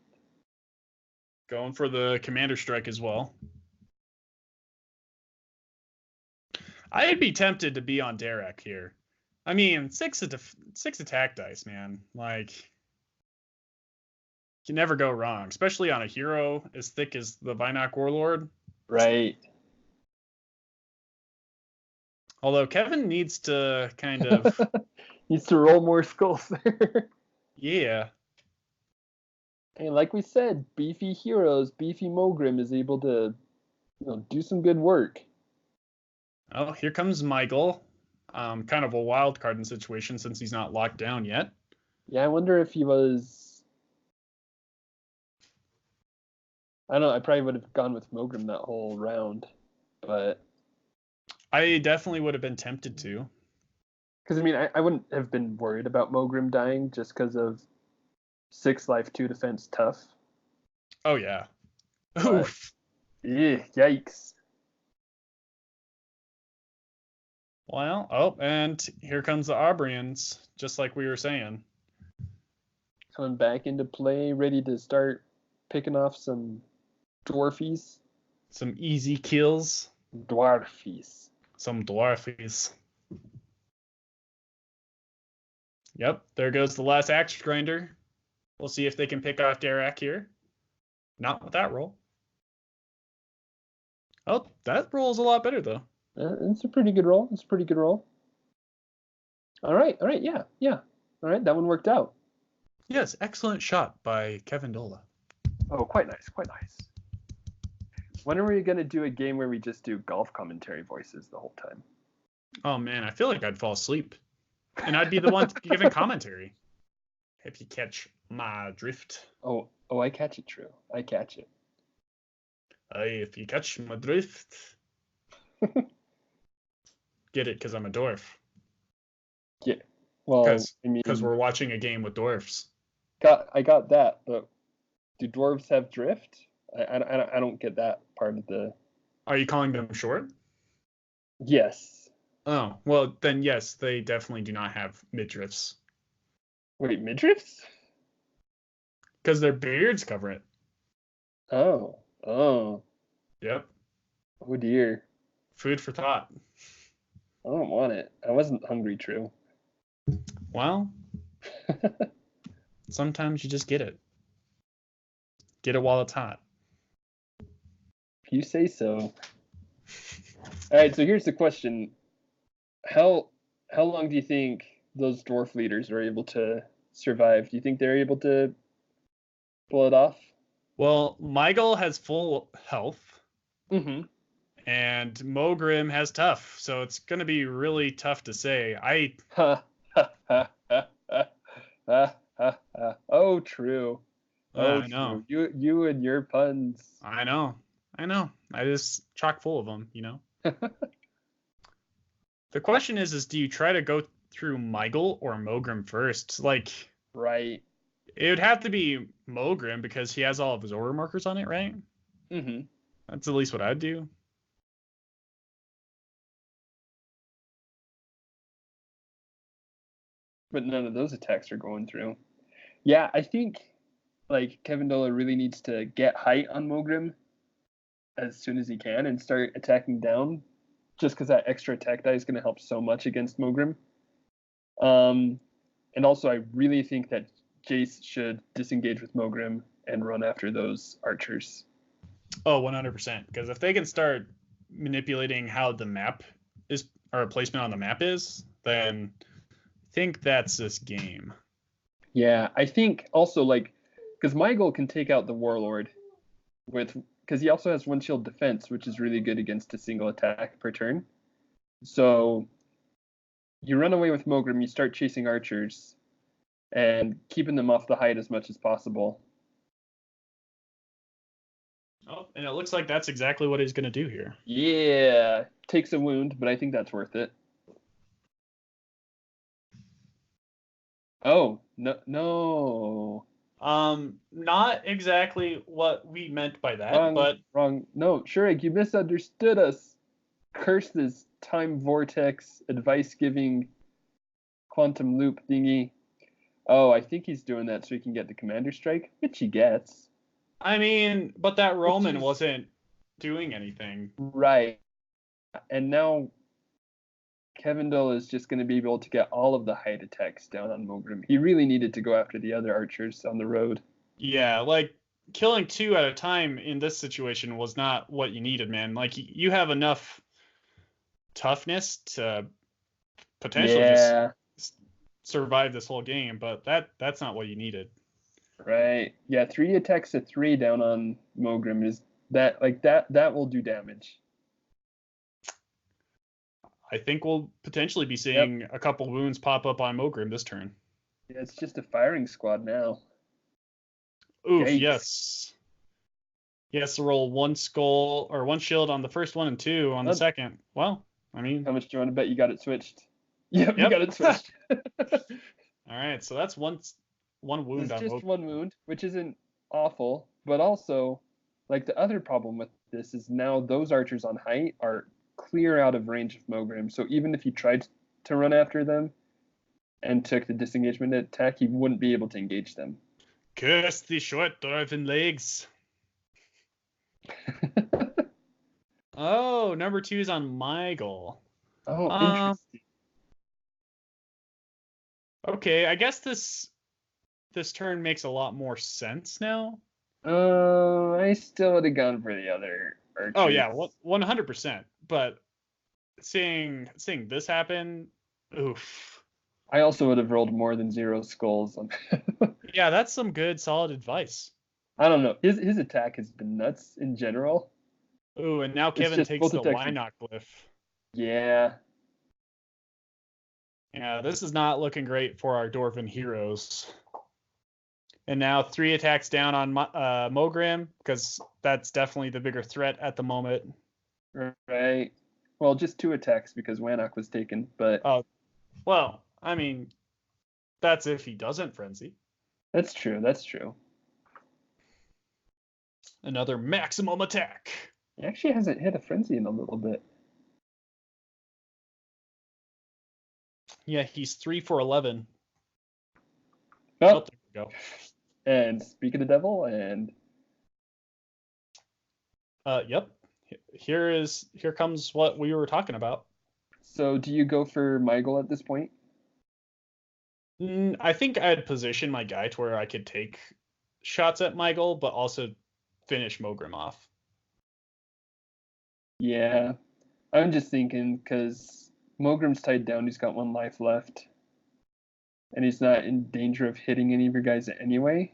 Going for the commander strike as well. I'd be tempted to be on Derek here. I mean, 6 attack dice, man. Like, you can never go wrong, especially on a hero as thick as the Venoc Warlord. Right. Although Kevin needs to kind of needs to roll more skulls there. Yeah. And like we said, beefy heroes, beefy Mogrim is able to, do some good work. Oh, here comes Michael. Kind of a wild card in the situation since he's not locked down yet. Yeah, I wonder if he was. I don't know. I probably would have gone with Mogrim that whole round, but I definitely would have been tempted to. Because I mean, I wouldn't have been worried about Mogrim dying just because of 6 life, 2 defense, tough. Oh yeah. Oof. Yeah, yikes. Well, oh, and here comes the Aubrians, just like we were saying. Coming back into play, ready to start picking off some dwarfies. Some easy kills. Dwarfies. Some dwarfies. Yep, there goes the last axe grinder. We'll see if they can pick off Derek here. Not with that roll. Oh, that roll is a lot better though. It's a pretty good roll. All right, yeah. All right, that one worked out. Yes, excellent shot by kevindola. Oh, quite nice. When are we gonna do a game where we just do golf commentary voices the whole time? Oh man, I feel like I'd fall asleep, and I'd be the one giving commentary. If you catch my drift. Oh, I catch it, True. I catch it. If you catch my drift. Get it, because I'm a dwarf. Yeah. Well, because we're watching a game with dwarfs. I got that, but do dwarves have drift? I don't get that part of the. Are you calling them short? Yes. Oh, well, then yes, they definitely do not have midriffs. Wait, midriffs? Because their beards cover it. Oh. Yep. Oh dear. Food for thought. I don't want it. I wasn't hungry, True. Well, sometimes you just get it. Get it while it's hot. If you say so. All right, so here's the question. How long do you think those dwarf leaders are able to survive? Do you think they're able to pull it off? Well, Mygol has full health. Mm-hmm. And Mogrim has tough, so it's going to be really tough to say. Oh, true. Oh, I know. True. You and your puns. I know. I just chock full of them, you know. The question is do you try to go through Mygol or Mogrim first? Like, right. It would have to be Mogrim because he has all of his order markers on it, right? Mm-hmm. That's at least what I'd do. But none of those attacks are going through. Yeah, I think like kevindola really needs to get height on Mogrim as soon as he can and start attacking down, just because that extra attack die is going to help so much against Mogrim. And also I really think that Jace should disengage with Mogrim and run after those archers. Oh, 100%. Because if they can start manipulating how the map is, or placement on the map is, then I think that's this game. Yeah, I think also like, because Mygol can take out the Warlord because he also has one shield defense, which is really good against a single attack per turn. So you run away with Mogrim, you start chasing archers, and keeping them off the height as much as possible. Oh, and it looks like that's exactly what he's going to do here. Yeah, takes a wound, but I think that's worth it. Oh, no. Not exactly what we meant by that, Wrong. No, Shurrig, you misunderstood us. Curse this time vortex advice-giving quantum loop thingy. Oh, I think he's doing that so he can get the commander strike, which he gets. I mean, but that Roman wasn't doing anything. Right. And now kevindola is just going to be able to get all of the height attacks down on Mogrim. He really needed to go after the other archers on the road. Yeah, like killing two at a time in this situation was not what you needed, man. Like you have enough toughness to potentially just survive this whole game, but that's not what you needed. Right. Yeah, 3 attacks to 3 down on Mogrim is that will do damage. I think we'll potentially be seeing a couple wounds pop up on Mogrim this turn. Yeah, it's just a firing squad now. Oof, yikes. Yes. He has to roll 1 skull or 1 shield on the first one and 2 on the second. Well, I mean, how much do you want to bet you got it switched? Yep. You got it switched. All right, so that's one wound. It's just 1 wound, which isn't awful, but also, like, the other problem with this is now those archers on height are clear out of range of Mogrim. So even if he tried to run after them and took the disengagement attack, he wouldn't be able to engage them. Curse the short dwarven legs. Oh, number 2 is on Mygol. Oh, interesting. Okay, I guess this turn makes a lot more sense now. I still would have gone for the other Oh yeah, archers. 100%. But seeing this happen, oof. I also would have rolled more than 0 skulls. Yeah, that's some good solid advice. I don't know. His attack has been nuts in general. Ooh, and now It's Kevin just takes both the attacks are Wynok glyph. yeah. Yeah, this is not looking great for our Dwarven heroes. And now 3 attacks down on Mogrim, because that's definitely the bigger threat at the moment. Right. Well, just 2 attacks because Wanock was taken, but Well, I mean, that's if he doesn't frenzy. that's true. That's true. Another maximum attack. He actually hasn't hit a frenzy in a little bit. Yeah, he's 3 for 11. Oh, Oh, there we go. and speak of the devil, and Yep. Here comes what we were talking about. so do you go for Michael at this point? I think I'd position my guy to where I could take shots at my goal, but also finish Mogrim off. Yeah. I'm just thinking because Mogrim's tied down, he's got 1 life left. And he's not in danger of hitting any of your guys anyway.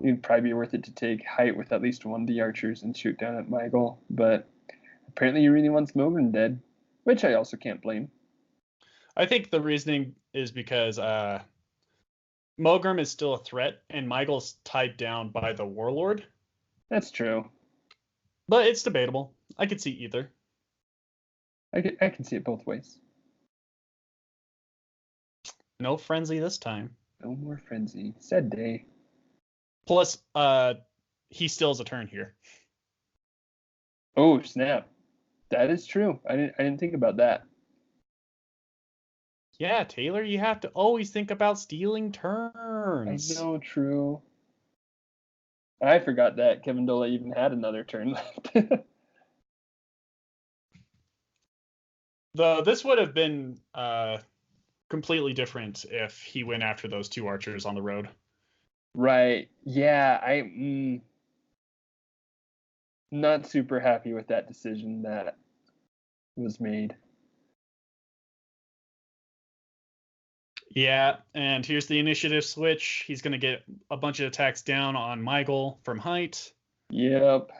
It'd probably be worth it to take height with at least 1 of the archers and shoot down at Michael. But apparently he really wants Mogrim dead, which I also can't blame. I think the reasoning is because Mogrim is still a threat, and Michael's tied down by the Warlord. That's true. But it's debatable. I could see either. I can see it both ways. No frenzy this time. No more frenzy. Sad day. Plus, he steals a turn here. Oh snap! That is true. I didn't think about that. Yeah, Taylor, you have to always think about stealing I turns. know, true. I forgot that Kevindola even had another turn left. This would have been completely different if he went after those 2 archers on the road. Right. Yeah, not super happy with that decision that was made. Yeah, and here's the initiative switch. He's going to get a bunch of attacks down on Michael from height. Yep.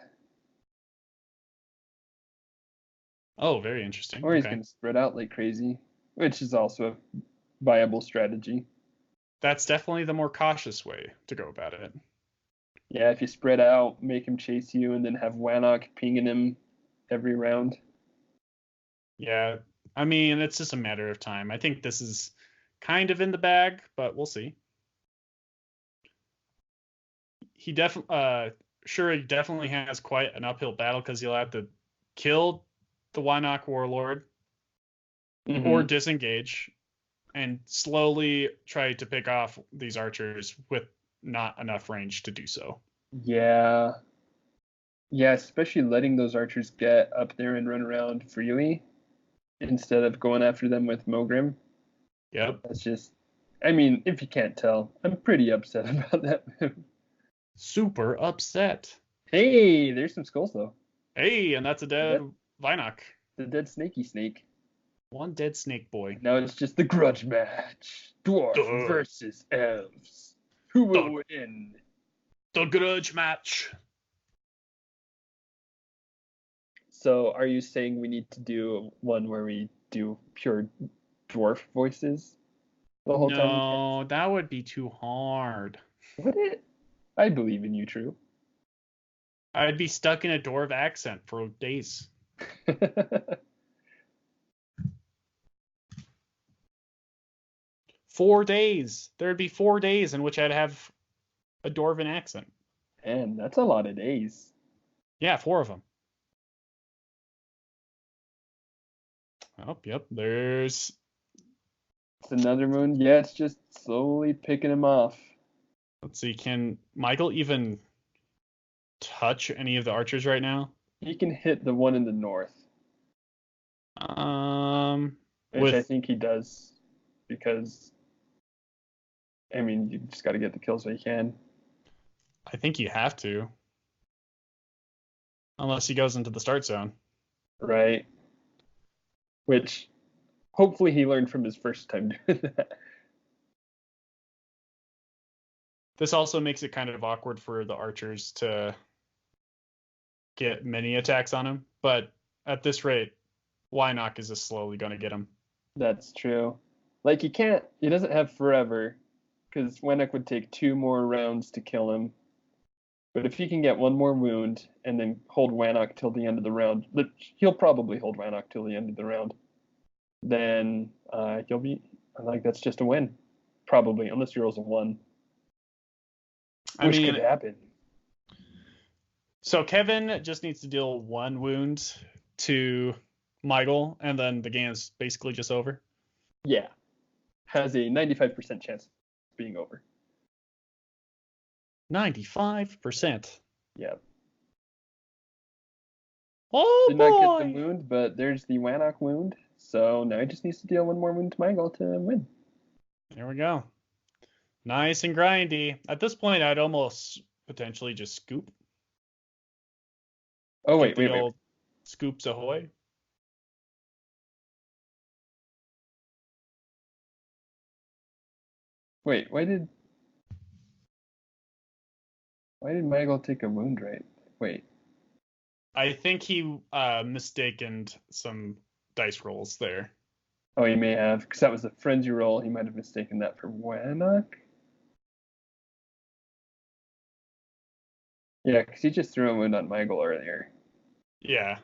Oh, very interesting. Or he's Okay. going to spread out like crazy, which is also a viable strategy. That's definitely the more cautious way to go about it. Yeah, if you spread out, make him chase you, and then have Wanock pinging him every round. Yeah, I mean, it's just a matter of time. I think this is kind of in the bag, but we'll see. He definitely, Shurrig definitely has quite an uphill battle because he'll have to kill the Venoc Warlord or disengage and slowly try to pick off these archers with not enough range to do so. Yeah. Yeah, especially letting those archers get up there and run around freely instead of going after them with Mogrim. Yep. That's just, I mean, if you can't tell, I'm pretty upset about that move. Super upset. Hey, there's some skulls though. Hey, and that's a dead Vinoc. The dead snaky snake. 1 dead snake boy. Now it's just the grudge match. Dwarf versus elves. Who will win? The grudge match. So are you saying we need to do one where we do pure dwarf voices the whole time? No, that would be too hard. Would it? I believe in you, True. I'd be stuck in a dwarf accent for days. 4 days. There'd be 4 days in which I'd have a dwarven accent. And that's a lot of days. Yeah, 4 of them. Oh, yep. There's It's another moon. Yeah, it's just slowly picking him off. Let's see. Can Michael even touch any of the archers right now? He can hit the one in the north. Which I think he does because, I mean, you just got to get the kills so you can. I think you have to. Unless he goes into the start zone. Right. Which, hopefully he learned from his first time doing that. This also makes it kind of awkward for the archers to get many attacks on him. But at this rate, Wynock is just slowly going to get him. That's true. Like, he doesn't have forever, because Wennock would take 2 more rounds to kill him. But if he can get 1 more wound and then hold Wennock till the end of the round, he'll probably hold Wennock till the end of the round, then he'll be, like, that's just a win. Probably, unless he rolls a 1. Which could happen. So Kevin just needs to deal 1 wound to Michael, and then the game is basically just over. Yeah. Has a 95% chance of being over. 95%. Yeah. Oh, Did boy! not get the wound, but there's the Wennock wound. So now he just needs to deal 1 more wound to Michael to win. There we go. Nice and grindy. At this point, I'd almost potentially just scoop. Oh, wait. Scoops ahoy. Wait, why did Michael take a wound, right? Wait. I think he mistaken some dice rolls there. Oh, he may have, because that was a frenzy roll. He might have mistaken that for Wennock. Yeah, because he just threw a wound on Michael earlier. Yeah.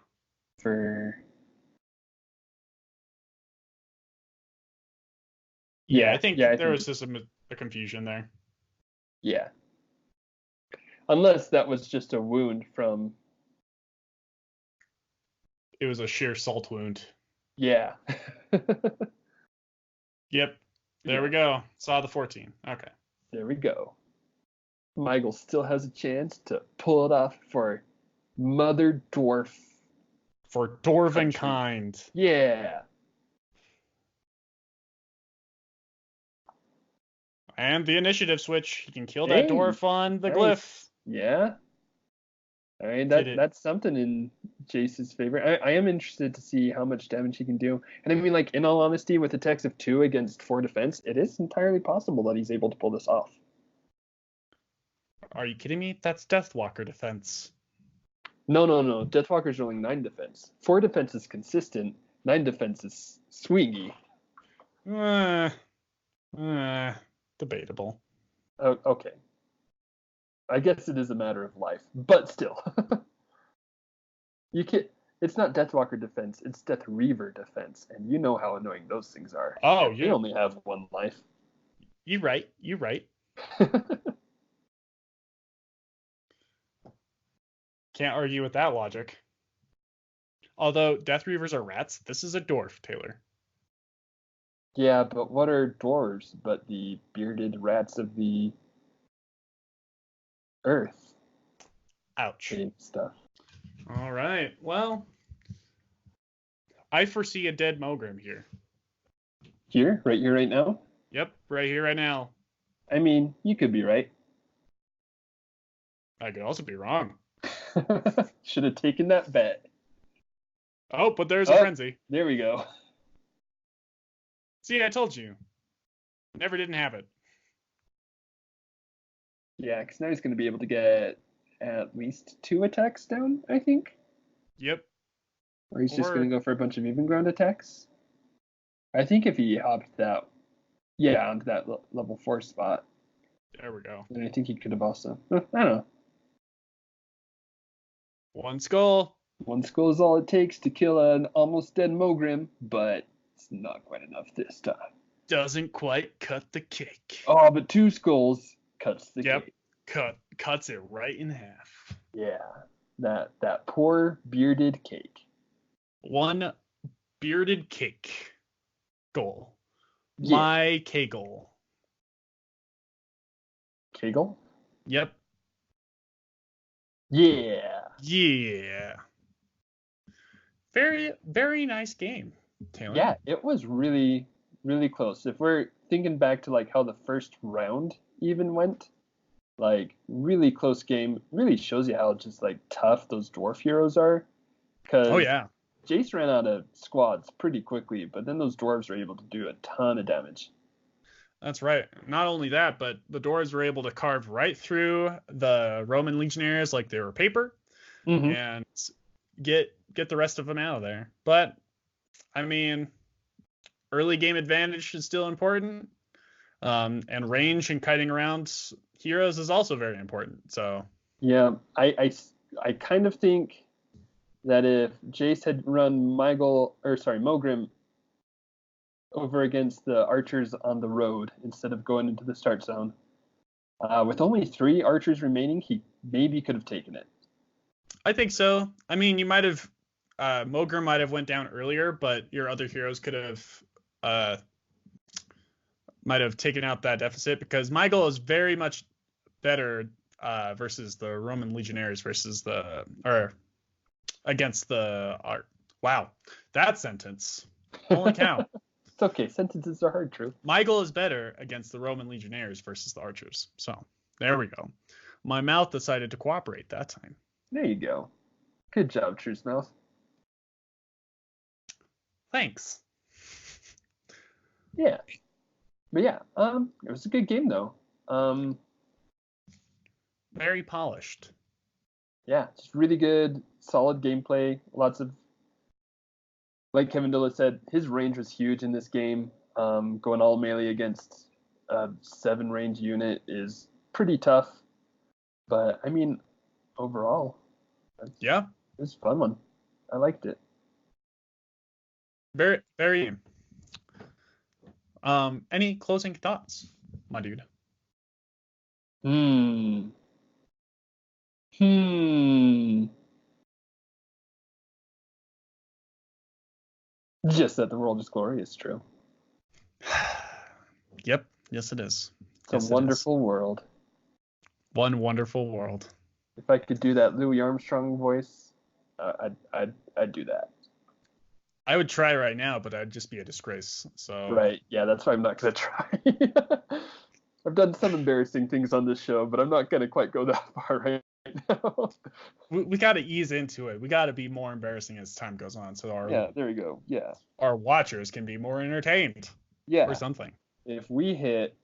I think there was just a confusion there. Yeah. Unless that was just a wound from... It was a sheer salt wound. Yeah. Yep. There we go. Saw the 14. Okay. There we go. Michael still has a chance to pull it off for Mother Dwarf. For Dwarven kind. Yeah. And the initiative switch. He can kill that dwarf on the glyph. Yeah. I mean, that's something in Jace's favor. I am interested to see how much damage he can do. And I mean, like, in all honesty, with attacks of 2 against 4 defense, it is entirely possible that he's able to pull this off. Are you kidding me? That's Deathwalker defense. No. Deathwalker's rolling 9 defense. 4 defense is consistent. 9 defense is swingy. Debatable. Oh, okay. I guess it is a matter of life, but still. It's not Deathwalker defense, it's Death Reaver defense, and you know how annoying those things are. Oh, you only have 1 life. You right. Can't argue with that logic. Although Death Reavers are rats, this is a dwarf, Taylor. Yeah, but what are dwarves but the bearded rats of the earth? Ouch. Stuff. All right. Well, I foresee a dead Mogrim here. Here? Right here, right now? Yep, right here, right now. I mean, you could be right. I could also be wrong. Should have taken that bet. Oh, but there's a frenzy. There we go. See, I told you. Never didn't have it. Yeah, because now he's going to be able to get at least 2 attacks down, I think. Yep. Or he's just going to go for a bunch of even ground attacks. I think if he hopped onto that level 4 spot. There we go. Then I think he could have also. I don't know. 1 skull. 1 skull is all it takes to kill an almost dead Mogrim, but it's not quite enough this time. Doesn't quite cut the cake. Oh, but 2 skulls cuts the cake. Cuts it right in half. Yeah, that poor bearded cake. 1 bearded cake goal. Yeah. My Kegel. Kegel? Yep. Yeah. Very, very nice game, Taylor. Yeah, it was really, really close. If we're thinking back to like how the first round even went, like really close game. Really shows you how just like tough those dwarf heroes are. Oh Because yeah, Jace ran out of squads pretty quickly, but then those dwarves were able to do a ton of damage. that's right. Not only that, but the Dwarves were able to carve right through the Roman legionnaires like they were paper Mm-hmm. and get the rest of them out of there. But I mean, early game advantage is still important, and range and kiting around heroes is also very important. So Yeah, I kind of think that if Jace had run Mogrim over against the archers on the road instead of going into the start zone, with only 3 archers remaining, he maybe could have taken it. I think so. I mean, you might have Mogr might have went down earlier, but your other heroes could have uh, might have taken out that deficit because my goal is very much better versus the Roman legionnaires versus the or against the art. Wow, that sentence. Holy cow. It's okay. Sentences are hard, True. My goal is better against the Roman legionnaires versus the archers. So there we go. My mouth decided to cooperate that time. There you go. Good job, True's Mouth. Thanks. Yeah. But yeah, it was a good game though. Very polished. Yeah, just really good, solid gameplay. Lots of, like kevindola said, his range was huge in this game. Going all melee against a 7 range unit is pretty tough. But I mean, overall, Yeah. it was a fun one. I liked it. Very, very. Any closing thoughts, my dude? Hmm. Just that the world is glorious, True. Yep. Yes, it is. It's Yes, a wonderful world. One wonderful world. If I could do that Louis Armstrong voice, I'd do that. I would try right now, but I'd just be a disgrace. So Right. Yeah, that's why I'm not gonna try. I've done some embarrassing things on this show, but I'm not gonna quite go that far right now. we got to ease into it. We got to be more embarrassing as time goes on, so Yeah, there you go. Yeah. our watchers can be more entertained Yeah. or something. If we hit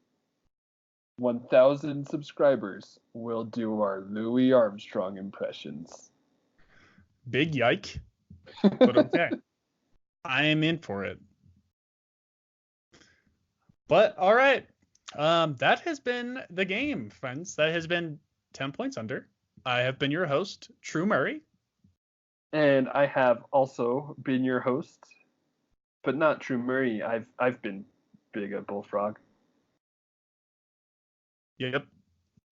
1,000 subscribers, we'll do our Louis Armstrong impressions. Big yike, but okay. I am in for it. But all right. That has been the game, friends. That has been 10 points under. I have been your host, True Murray. And I have also been your host, but not True Murray. I've been Big a Bullfrog. Yep,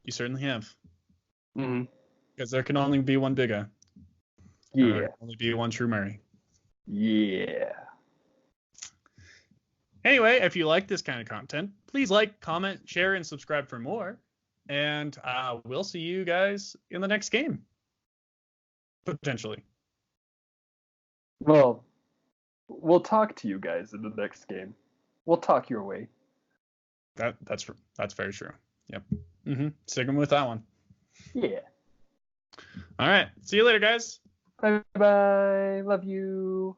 you certainly have. Mm-hmm. Because there can only be one Bigga. Yeah. There can only be one True Murray. Yeah. Anyway, if you like this kind of content, please like, comment, share, and subscribe for more. And we'll see you guys in the next game. Potentially. Well, we'll talk to you guys in the next game. We'll talk your way. That's very true. Yep. Sticking with that one. Yeah. All right. See you later, guys. Bye bye. Love you.